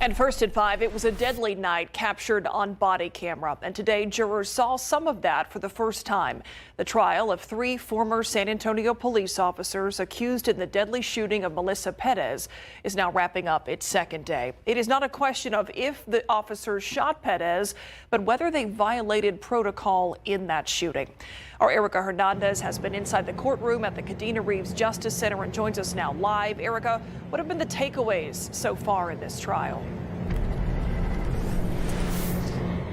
And first at 5, it was a deadly night captured on body camera. And today, jurors saw some of that for the first time. The trial of 3 former San Antonio police officers accused in the deadly shooting of Melissa Perez is now wrapping up its second day. It is not a question of if the officers shot Perez, but whether they violated protocol in that shooting. Our Erica Hernandez has been inside the courtroom at the Kadena Reeves Justice Center and joins us now live. Erica, what have been the takeaways so far in this trial?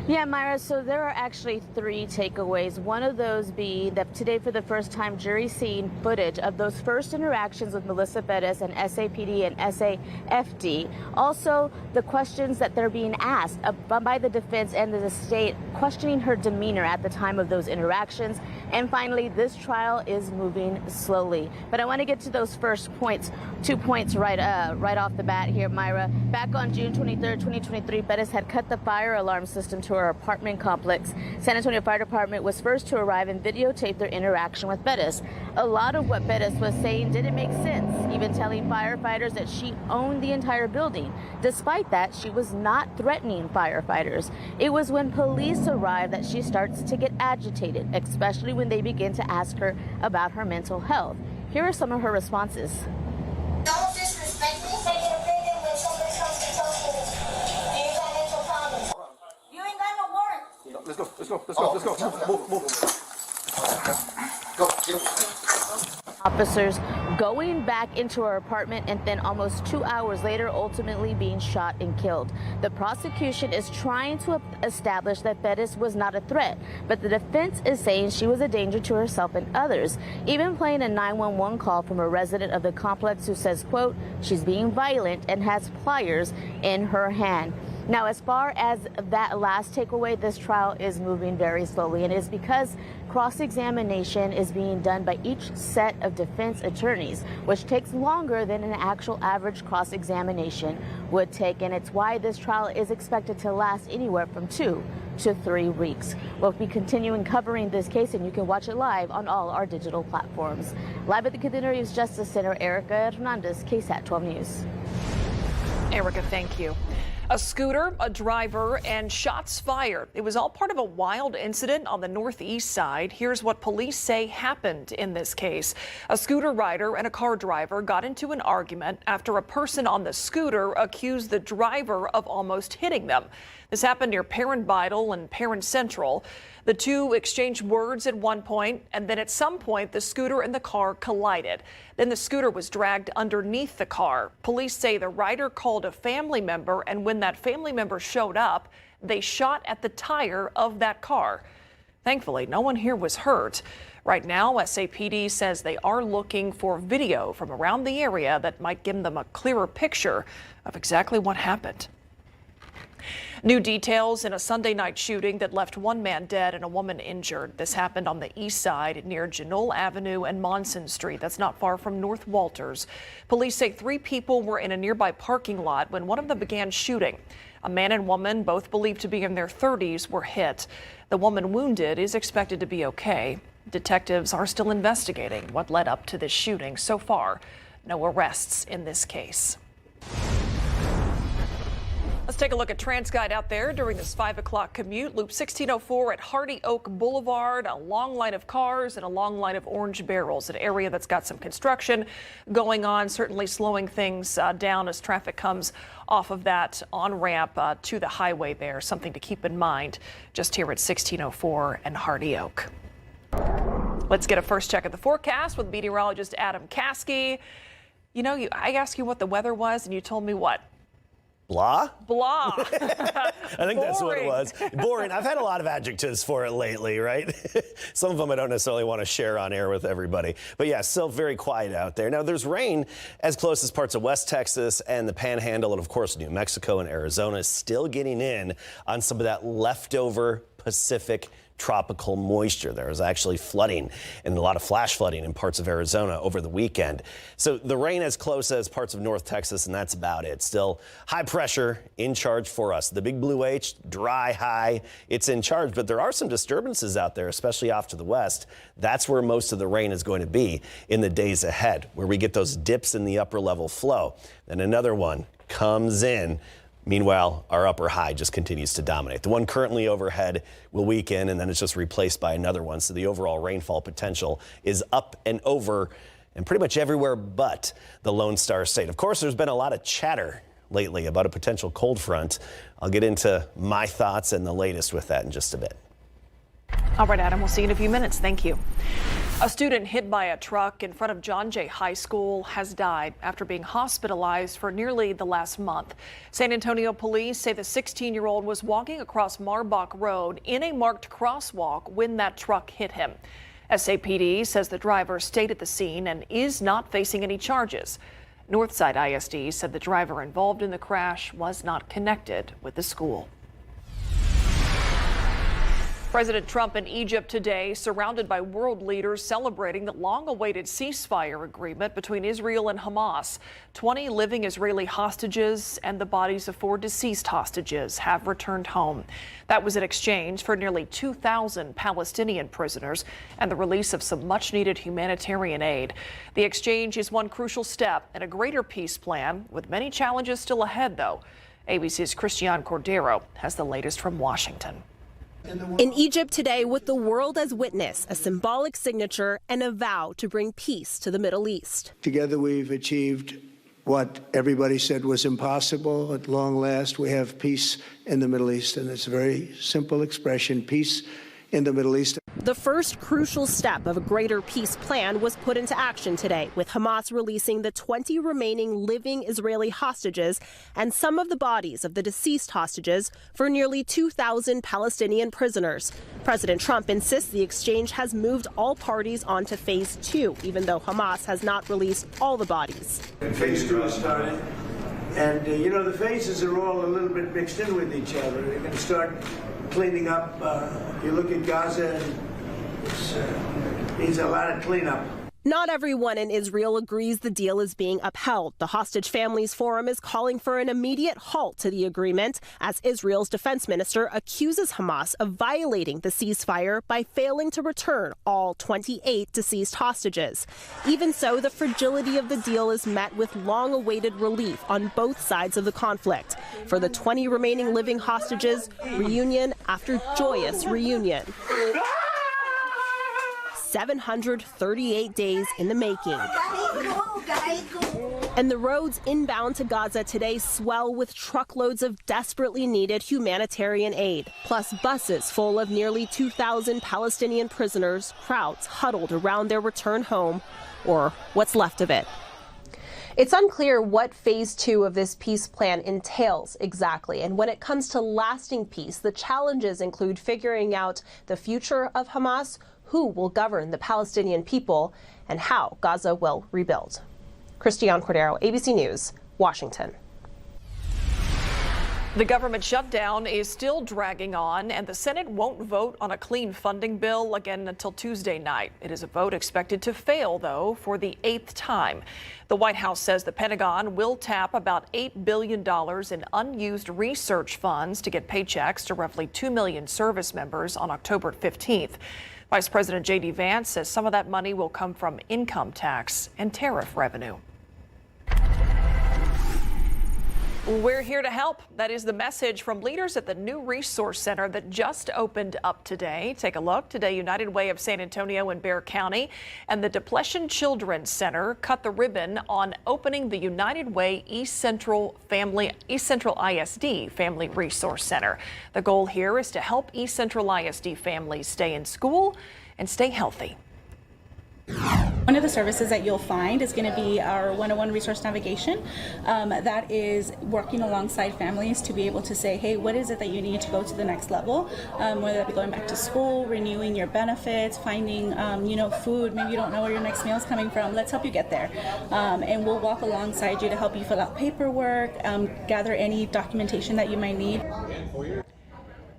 Yeah, Myra, so there are actually 3 takeaways. One of those being that today, for the first time, jury's seen footage of those first interactions with Melissa Perez and SAPD and SAFD. Also, the questions that they're being asked by the defense and the state, questioning her demeanor at the time of those interactions. And finally, this trial is moving slowly. But I want to get to those first points, 2 points right off the bat here, Myra. Back on June 23rd, 2023, Perez had cut the fire alarm system to her apartment complex. San Antonio Fire Department was first to arrive and videotape their interaction with Perez. A lot of what Perez was saying didn't make sense, even telling firefighters that she owned the entire building. Despite that, she was not threatening firefighters. It was when police arrived that she starts to get agitated, especially when they begin to ask her about her mental health. Here are some of her responses. Don't disrespect me. Say your opinion when somebody comes to talk to me. You ain't got mental problems. You ain't got no work. Let's go. Officers going back into her apartment and then almost 2 hours later ultimately being shot and killed. The prosecution is trying to establish that Perez was not a threat, but the defense is saying she was a danger to herself and others, even playing a 911 call from a resident of the complex who says, quote, she's being violent and has pliers in her hand. Now, as far as that last takeaway, this trial is moving very slowly, and it is because cross-examination is being done by each set of defense attorneys, which takes longer than an actual average cross-examination would take, and it's why this trial is expected to last anywhere from 2 to 3 weeks. We'll be continuing covering this case, and you can watch it live on all our digital platforms. Live at the Kadena Reeves Justice Center, Erica Hernandez, KSAT 12 News. Erica, thank you. A scooter, a driver, and shots fired. It was all part of a wild incident on the northeast side. Here's what police say happened in this case. A scooter rider and a car driver got into an argument after a person on the scooter accused the driver of almost hitting them. This happened near Parent Vital and Parent Central. The two exchanged words at one point, and then at some point, the scooter and the car collided. Then the scooter was dragged underneath the car. Police say the rider called a family member, and when that family member showed up, they shot at the tire of that car. Thankfully, no one here was hurt. Right now, SAPD says they are looking for video from around the area that might give them a clearer picture of exactly what happened. New details in a Sunday night shooting that left 1 man dead and a woman injured. This happened on the east side near Genoa Avenue and Monson Street. That's not far from North Walters. Police say 3 people were in a nearby parking lot when one of them began shooting. A man and woman, both believed to be in their 30s, were hit. The woman wounded is expected to be okay. Detectives are still investigating what led up to this shooting. So far, no arrests in this case. Let's take a look at TransGuide out there during this 5 o'clock commute. Loop 1604 at Hardy Oak Boulevard, a long line of cars and a long line of orange barrels, an area that's got some construction going on, certainly slowing things down as traffic comes off of that on-ramp to the highway there. Something to keep in mind just here at 1604 and Hardy Oak. Let's get a first check of the forecast with meteorologist Adam Caskey. You know, I asked you what the weather was, and you told me what? Blah? Blah. I think that's what it was. Boring. I've had a lot of adjectives for it lately, right? Some of them I don't necessarily want to share on air with everybody. But yeah, still very quiet out there. Now, there's rain as close as parts of West Texas and the Panhandle, and of course, New Mexico and Arizona still getting in on some of that leftover Pacific tropical moisture. There was actually flooding and a lot of flash flooding in parts of Arizona over the weekend. So the rain as close as parts of North Texas, and that's about it. Still high pressure in charge for us. The big blue H, dry high, it's in charge, but there are some disturbances out there, especially off to the west. That's where most of the rain is going to be in the days ahead, where we get those dips in the upper level flow. Then another one comes in Meanwhile, our upper high just continues to dominate. The one currently overhead will weaken, and then it's just replaced by another one. So the overall rainfall potential is up and over and pretty much everywhere but the Lone Star State. Of course, there's been a lot of chatter lately about a potential cold front. I'll get into my thoughts and the latest with that in just a bit. All right, Adam, we'll see you in a few minutes. Thank you. A student hit by a truck in front of John Jay High School has died after being hospitalized for nearly the last month. San Antonio police say the 16-year-old was walking across Marbach Road in a marked crosswalk when that truck hit him. SAPD says the driver stayed at the scene and is not facing any charges. Northside ISD said the driver involved in the crash was not connected with the school. President Trump in Egypt today, surrounded by world leaders celebrating the long-awaited ceasefire agreement between Israel and Hamas. 20 living Israeli hostages and the bodies of 4 deceased hostages have returned home. That was in exchange for nearly 2,000 Palestinian prisoners and the release of some much-needed humanitarian aid. The exchange is one crucial step in a greater peace plan, with many challenges still ahead, though. ABC's Christian Cordero has the latest from Washington. In Egypt today, with the world as witness, a symbolic signature and a vow to bring peace to the Middle East. Together we've achieved what everybody said was impossible. At long last, we have peace in the Middle East, and it's a very simple expression, peace in the Middle East. The first crucial step of a greater peace plan was put into action today, with Hamas releasing the 20 remaining living Israeli hostages and some of the bodies of the deceased hostages for nearly 2,000 Palestinian prisoners. President Trump insists the exchange has moved all parties on to phase 2, even though Hamas has not released all the bodies. Phase 2 has started, and the phases are all a little bit mixed in with each other. They're going to start cleaning up. You look at Gaza, it needs a lot of cleanup. Not everyone in Israel agrees the deal is being upheld. The Hostage Families Forum is calling for an immediate halt to the agreement as Israel's defense minister accuses Hamas of violating the ceasefire by failing to return all 28 deceased hostages. Even so, the fragility of the deal is met with long-awaited relief on both sides of the conflict. For the 20 remaining living hostages, reunion after joyous reunion. 738 days in the making. And the roads inbound to Gaza today swell with truckloads of desperately needed humanitarian aid, plus buses full of nearly 2,000 Palestinian prisoners, crowds huddled around their return home, or what's left of it. It's unclear what phase 2 of this peace plan entails exactly. And when it comes to lasting peace, the challenges include figuring out the future of Hamas, who will govern the Palestinian people, and how Gaza will rebuild. Christian Cordero, ABC News, Washington. The government shutdown is still dragging on, and the Senate won't vote on a clean funding bill again until Tuesday night. It is a vote expected to fail, though, for the 8th time. The White House says the Pentagon will tap about $8 billion in unused research funds to get paychecks to roughly 2 million service members on October 15th. Vice President J.D. Vance says some of that money will come from income tax and tariff revenue. We're here to help. That is the message from leaders at the new resource center that just opened up today. Take a look. Today, United Way of San Antonio and Bexar County and the Depletion Children's Center cut the ribbon on opening the United Way East Central ISD Family Resource Center. The goal here is to help East Central ISD families stay in school and stay healthy. One of the services that you'll find is going to be our 101 resource navigation. That is working alongside families to be able to say, hey, what is it that you need to go to the next level? Whether that be going back to school, renewing your benefits, finding, food. Maybe you don't know where your next meal is coming from. Let's help you get there. And we'll walk alongside you to help you fill out paperwork, gather any documentation that you might need.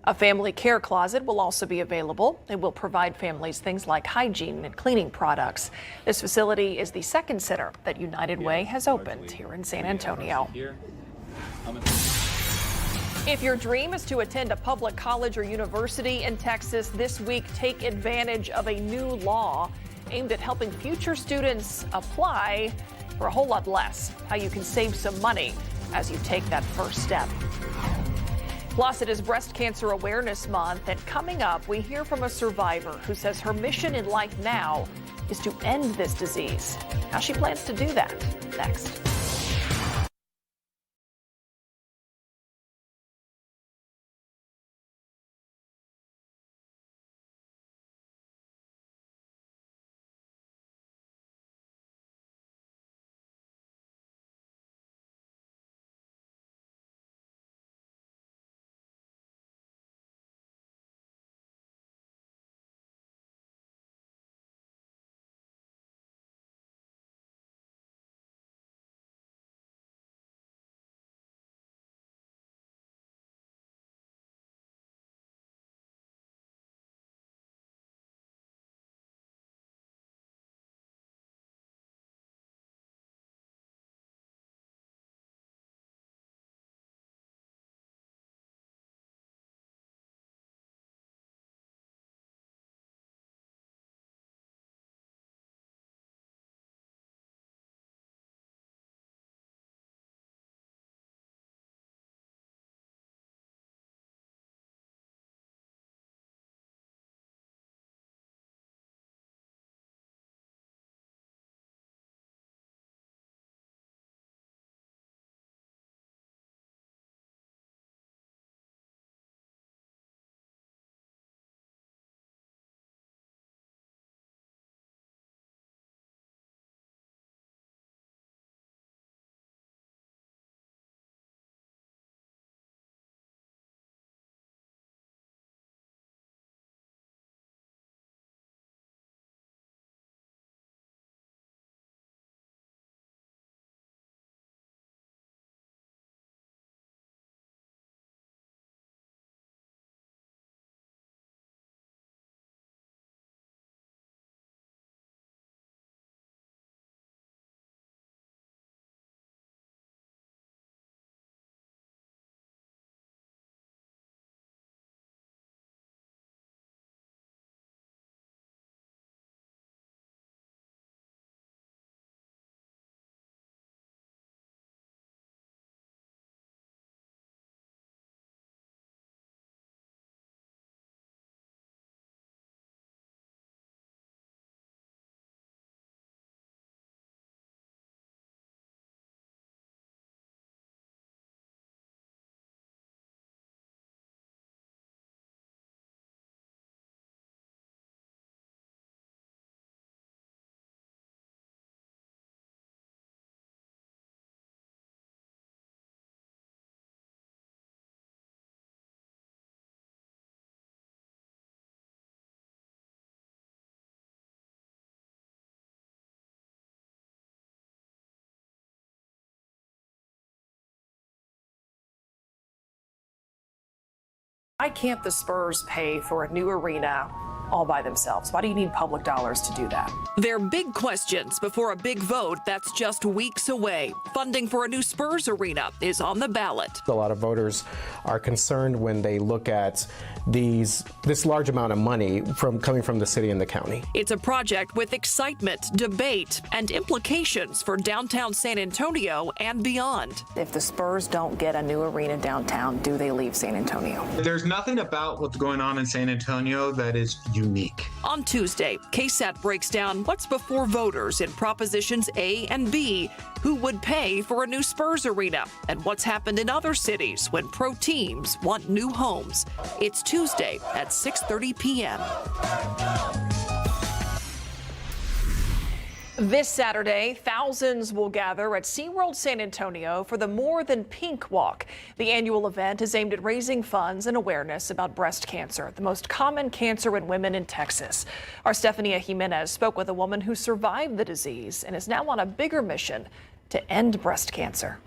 A family care closet will also be available. It will provide families things like hygiene and cleaning products. This facility is the second center that United Way has opened here in San Antonio. If your dream is to attend a public college or university in Texas this week, take advantage of a new law aimed at helping future students apply for a whole lot less. How you can save some money as you take that first step. Plus, it is Breast Cancer Awareness Month, and coming up, we hear from a survivor who says her mission in life now is to end this disease. How she plans to do that, next. Why can't the Spurs pay for a new arena all by themselves? Why do you need public dollars to do that? They're big questions before a big vote that's just weeks away. Funding for a new Spurs arena is on the ballot. A lot of voters are concerned when they look at this large amount of money coming from the city and the county. It's a project with excitement, debate, and implications for downtown San Antonio and beyond. If the Spurs don't get a new arena downtown, do they leave San Antonio? There's nothing about what's going on in San Antonio that is unique. On Tuesday, KSAT breaks down what's before voters in Propositions A and B, who would pay for a new Spurs arena, and what's happened in other cities when pro teams want new homes. It's Tuesday at 6:30 p.m. This Saturday, thousands will gather at SeaWorld San Antonio for the More Than Pink Walk. The annual event is aimed at raising funds and awareness about breast cancer, the most common cancer in women in Texas. Our Stephania Jimenez spoke with a woman who survived the disease and is now on a bigger mission to end breast cancer.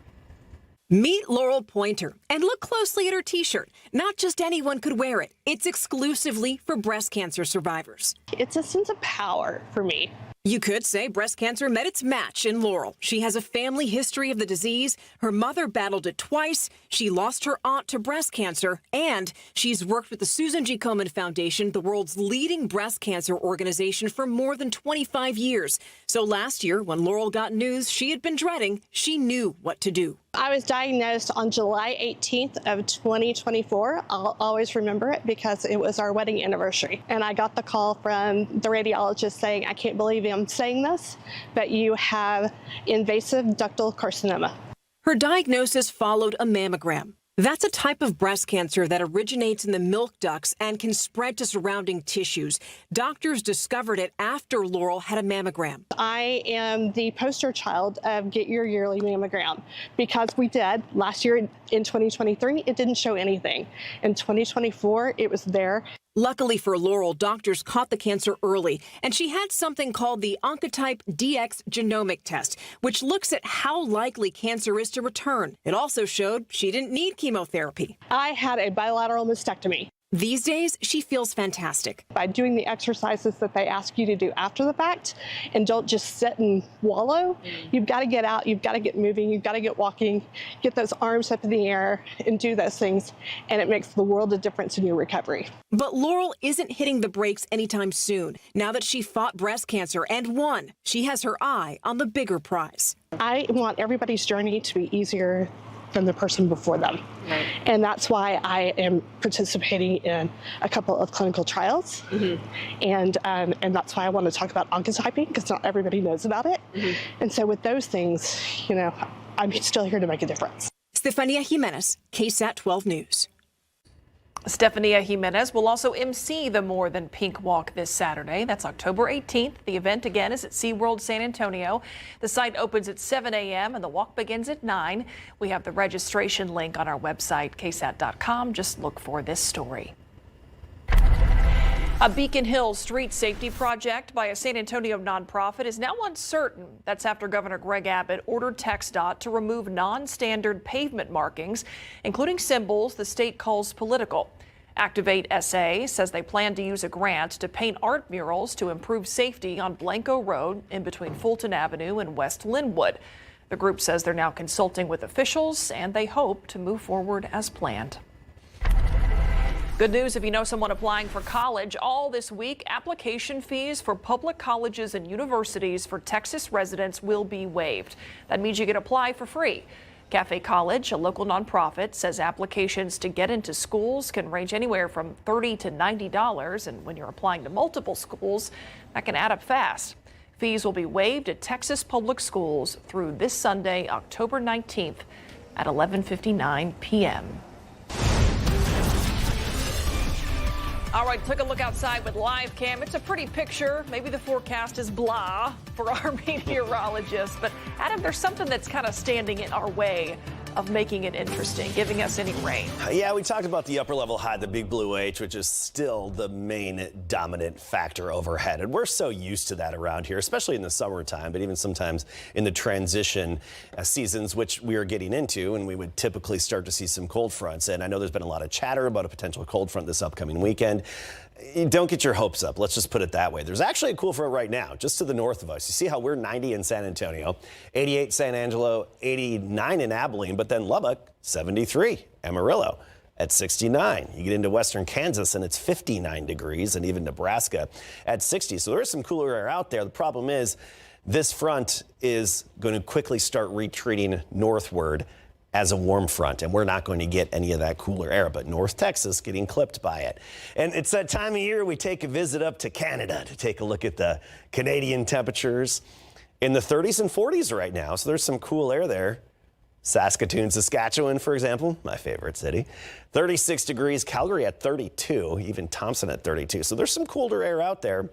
Meet Laurel Pointer and look closely at her T-shirt. Not just anyone could wear it. It's exclusively for breast cancer survivors. It's a sense of power for me. You could say breast cancer met its match in Laurel. She has a family history of the disease. Her mother battled it twice. She lost her aunt to breast cancer. And she's worked with the Susan G. Komen Foundation, the world's leading breast cancer organization, for more than 25 years. So last year, when Laurel got news she had been dreading, she knew what to do. I was diagnosed on July 18th of 2024. I'll always remember it because it was our wedding anniversary. And I got the call from the radiologist saying, I can't believe I'm saying this, but you have invasive ductal carcinoma. Her diagnosis followed a mammogram. That's a type of breast cancer that originates in the milk ducts and can spread to surrounding tissues. Doctors discovered it after Laurel had a mammogram. I am the poster child of Get Your Yearly Mammogram because we did. Last year in 2023, it didn't show anything. In 2024, it was there. Luckily for Laurel, doctors caught the cancer early, and she had something called the Oncotype DX genomic test, which looks at how likely cancer is to return. It also showed she didn't need chemotherapy. I had a bilateral mastectomy. These days, she feels fantastic. By doing the exercises that they ask you to do after the fact and don't just sit and wallow, you've got to get out, you've got to get moving, you've got to get walking, get those arms up in the air and do those things, and it makes the world of difference in your recovery. But Laurel isn't hitting the brakes anytime soon. Now that she fought breast cancer and won, she has her eye on the bigger prize. I want everybody's journey to be easier than the person before them. Right. And that's why I am participating in a couple of clinical trials. And that's why I want to talk about oncotyping, because not everybody knows about it. And so with those things, you know, I'm still here to make a difference. Stefania Jimenez, KSAT 12 News. Stefania Jimenez will also MC the More Than Pink Walk this Saturday. That's October 18th. The event again is at SeaWorld San Antonio. The site opens at 7 a.m. and the walk begins at 9. We have the registration link on our website, ksat.com. Just look for this story. A Beacon Hill street safety project by a San Antonio nonprofit is now uncertain. That's after Governor Greg Abbott ordered TxDOT to remove non-standard pavement markings, including symbols the state calls political. Activate SA says they plan to use a grant to paint art murals to improve safety on Blanco Road in between Fulton Avenue and West Linwood. The group says they're now consulting with officials and they hope to move forward as planned. Good news if you know someone applying for college. All this week, application fees for public colleges and universities for Texas residents will be waived. That means you can apply for free. Cafe College, a local nonprofit, says applications to get into schools can range anywhere from $30 to $90. And when you're applying to multiple schools, that can add up fast. Fees will be waived at Texas public schools through this Sunday, October 19th at 11:59 p.m. All right, took a look outside with live cam. It's a pretty picture. Maybe the forecast is blah for our meteorologist. But Adam, there's something that's kind of standing in our way of making it interesting, giving us any rain. Yeah, we talked about the upper level high, the big blue H, which is still the main dominant factor overhead. And we're so used to that around here, especially in the summertime, but even sometimes in the transition seasons, which we are getting into, and we would typically start to see some cold fronts. And I know there's been a lot of chatter about a potential cold front this upcoming weekend. Don't get your hopes up. Let's just put it that way. There's actually a cool front right now, just to the north of us. You see how we're 90 in San Antonio, 88 San Angelo, 89 in Abilene, but then Lubbock, 73, Amarillo at 69. You get into western Kansas and it's 59 degrees, and even Nebraska at 60. So there is some cooler air out there. The problem is this front is going to quickly start retreating northward as a warm front, and we're not going to get any of that cooler air, but North Texas getting clipped by it. And it's that time of year we take a visit up to Canada to take a look at the Canadian temperatures in the 30s and 40s right now, so there's some cool air there. Saskatoon, Saskatchewan, for example, my favorite city, 36 degrees, Calgary at 32, even Thompson at 32, so there's some colder air out there.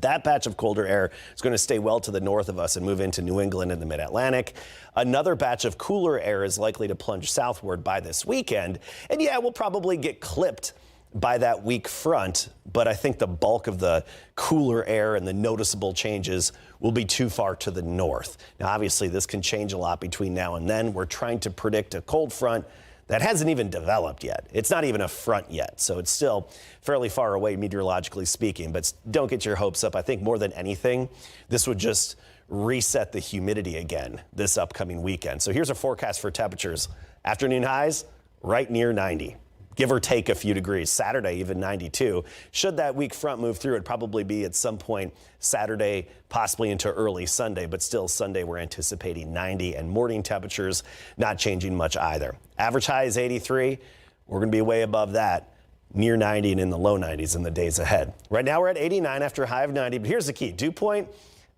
That patch of colder air is going to stay well to the north of us and move into New England and the mid-Atlantic. Another batch of cooler air is likely to plunge southward by this weekend. And yeah, we'll probably get clipped by that weak front, but I think the bulk of the cooler air and the noticeable changes will be too far to the north. Now, obviously, this can change a lot between now and then. We're trying to predict a cold front that hasn't even developed yet. It's not even a front yet, so it's still fairly far away meteorologically speaking, but don't get your hopes up. I think more than anything, this would just reset the humidity again this upcoming weekend. So here's a forecast for temperatures. Afternoon highs right near 90. Give or take a few degrees. Saturday, even 92. Should that weak front move through, it'd probably be at some point Saturday, possibly into early Sunday, but still Sunday we're anticipating 90, and morning temperatures not changing much either. Average high is 83. We're going to be way above that, near 90 and in the low 90s in the days ahead. Right now we're at 89 after a high of 90, but here's the key. Dew point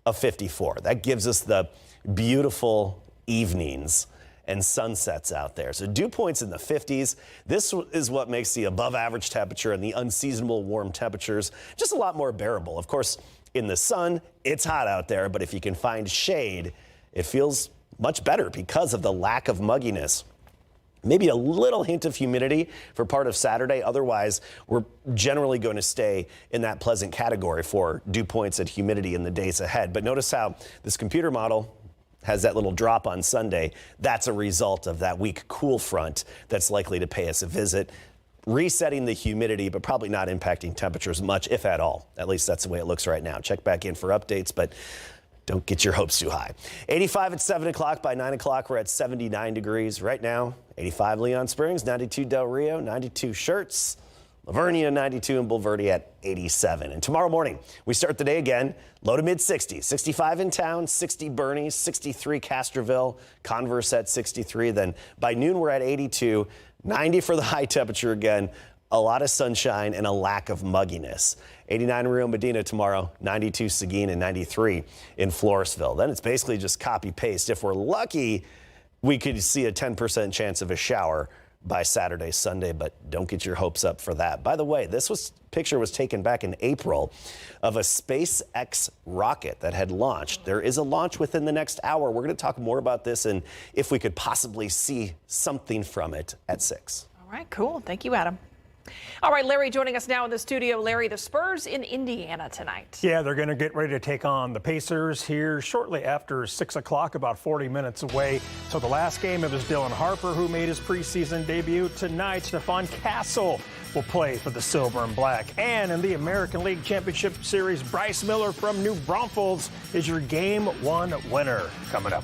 of 54. That gives us the beautiful evenings and sunsets out there. So dew points in the 50s. This is what makes the above average temperature and the unseasonable warm temperatures just a lot more bearable. Of course, in the sun, it's hot out there, but if you can find shade, it feels much better because of the lack of mugginess. Maybe a little hint of humidity for part of Saturday. Otherwise, we're generally going to stay in that pleasant category for dew points and humidity in the days ahead. But notice how this computer model has that little drop on Sunday. That's a result of that weak cool front that's likely to pay us a visit, resetting the humidity, but probably not impacting temperatures much, if at all. At least that's the way it looks right now. Check back in for updates, but don't get your hopes too high. 85 at 7 o'clock. By 9 o'clock, we're at 79 degrees right now. 85 Leon Springs, 92 Del Rio, 92 Schertz, Lavernia 92, and Bulverde at 87. And tomorrow morning, we start the day again, low to mid 60s. 65 in town, 60 Bernie, 63 Castroville, Converse at 63. Then by noon, we're at 82, 90 for the high temperature again. A lot of sunshine and a lack of mugginess. 89 in Rio Medina tomorrow, 92 Seguin, and 93 in Floresville. Then it's basically just copy paste. If we're lucky, we could see a 10% chance of a shower by Saturday, Sunday, but don't get your hopes up for that. By the way, this picture was taken back in April of a SpaceX rocket that had launched. There is a launch within the next hour. We're going to talk more about this and if we could possibly see something from it at 6. All right, cool. Thank you, Adam. All right, Larry joining us now in the studio. Larry, the Spurs in Indiana tonight. Yeah, they're going to get ready to take on the Pacers here shortly after 6 o'clock, about 40 minutes away. So the last game, it was Dylan Harper who made his preseason debut. Tonight, Stephon Castle will play for the Silver and Black. And in the American League Championship Series, Bryce Miller from New Braunfels is your Game 1 winner. Coming up.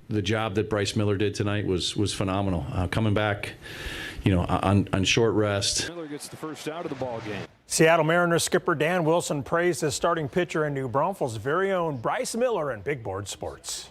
the job that Bryce Miller did tonight was phenomenal. Coming back, on short rest. Miller gets the first out of the ball game. Seattle Mariners skipper Dan Wilson praised his starting pitcher in New Braunfels' very own Bryce Miller in Big Board Sports.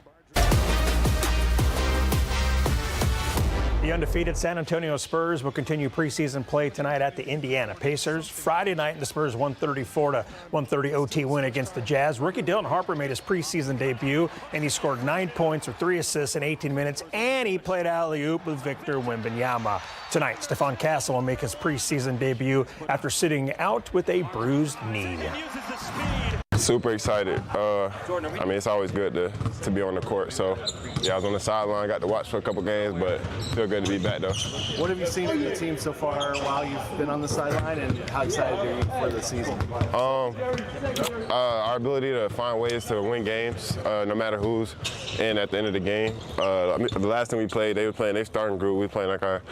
The undefeated San Antonio Spurs will continue preseason play tonight at the Indiana Pacers. Friday night, the Spurs 134-130 OT win against the Jazz. Rookie Dylan Harper made his preseason debut, and he scored 9 points with 3 assists in 18 minutes, and he played alley-oop with Victor Wembanyama. Tonight, Stephon Castle will make his preseason debut after sitting out with a bruised knee. Super excited. It's always good to be on the court. So, yeah, I was on the sideline, got to watch for a couple games, but feel good to be back, though. What have you seen from the team so far while you've been on the sideline, and how excited are you for the season? Our ability to find ways to win games, no matter who's in at the end of the game. The last time we played, they were playing their starting group. We playing like our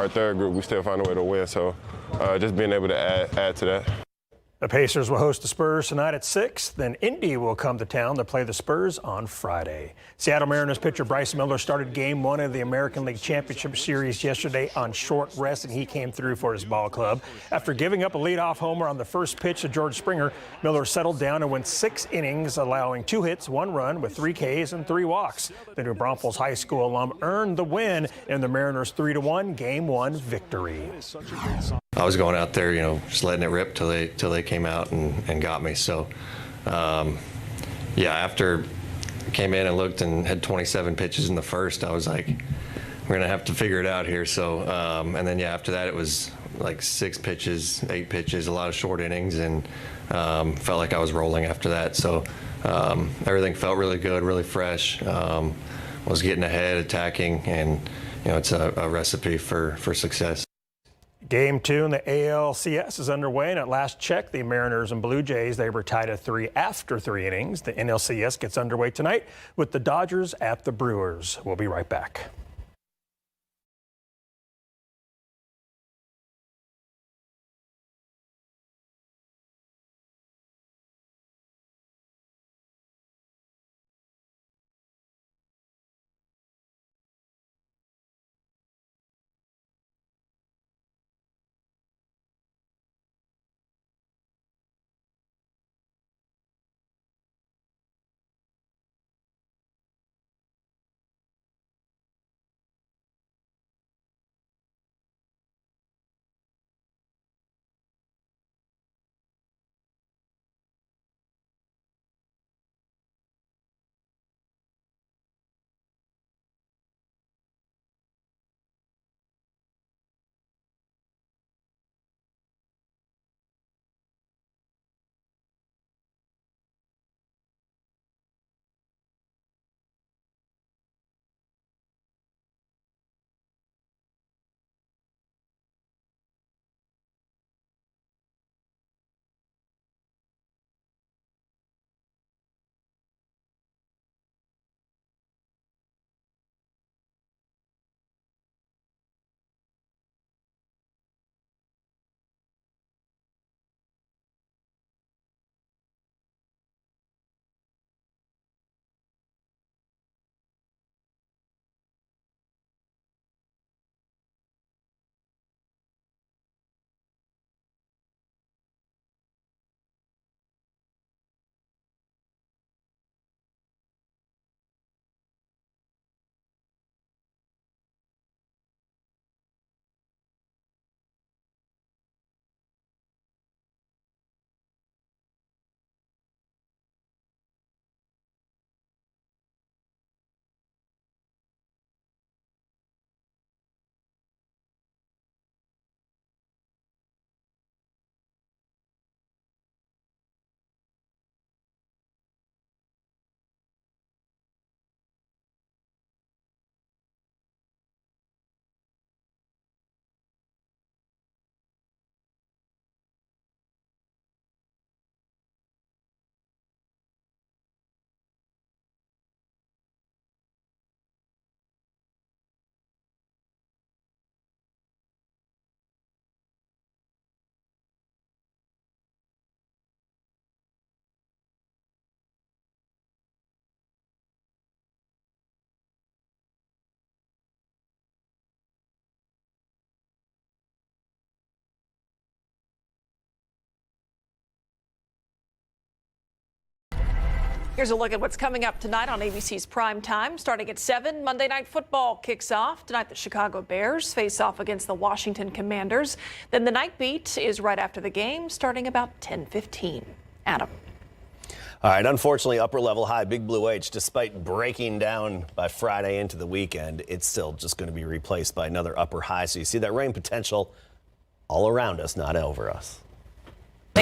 third group. We still find a way to win. So, just being able to add to that. The Pacers will host the Spurs tonight at 6. Then Indy will come to town to play the Spurs on Friday. Seattle Mariners pitcher Bryce Miller started Game 1 of the American League Championship Series yesterday on short rest, and he came through for his ball club. After giving up a leadoff homer on the first pitch to George Springer, Miller settled down and went 6 innings, allowing 2 hits, 1 run with 3 Ks and 3 walks. The New Braunfels High School alum earned the win in the Mariners' 3-1 Game 1 victory. I was going out there, just letting it rip till they came out and got me. So, after I came in and looked and had 27 pitches in the first, I was like, we're gonna have to figure it out here. So, and then after that, it was like 6 pitches, 8 pitches, a lot of short innings, and felt like I was rolling after that. So, everything felt really good, really fresh. Was getting ahead, attacking, and it's a recipe for success. Game 2 in the ALCS is underway, and at last check, the Mariners and Blue Jays, they were tied at 3 after 3 innings. The NLCS gets underway tonight with the Dodgers at the Brewers. We'll be right back. Here's a look at what's coming up tonight on ABC's Prime Time. Starting at 7, Monday Night Football kicks off. Tonight, the Chicago Bears face off against the Washington Commanders. Then the night beat is right after the game, starting about 10:15. Adam. All right, unfortunately, upper level high, Big Blue H, despite breaking down by Friday into the weekend, it's still just going to be replaced by another upper high. So you see that rain potential all around us, not over us.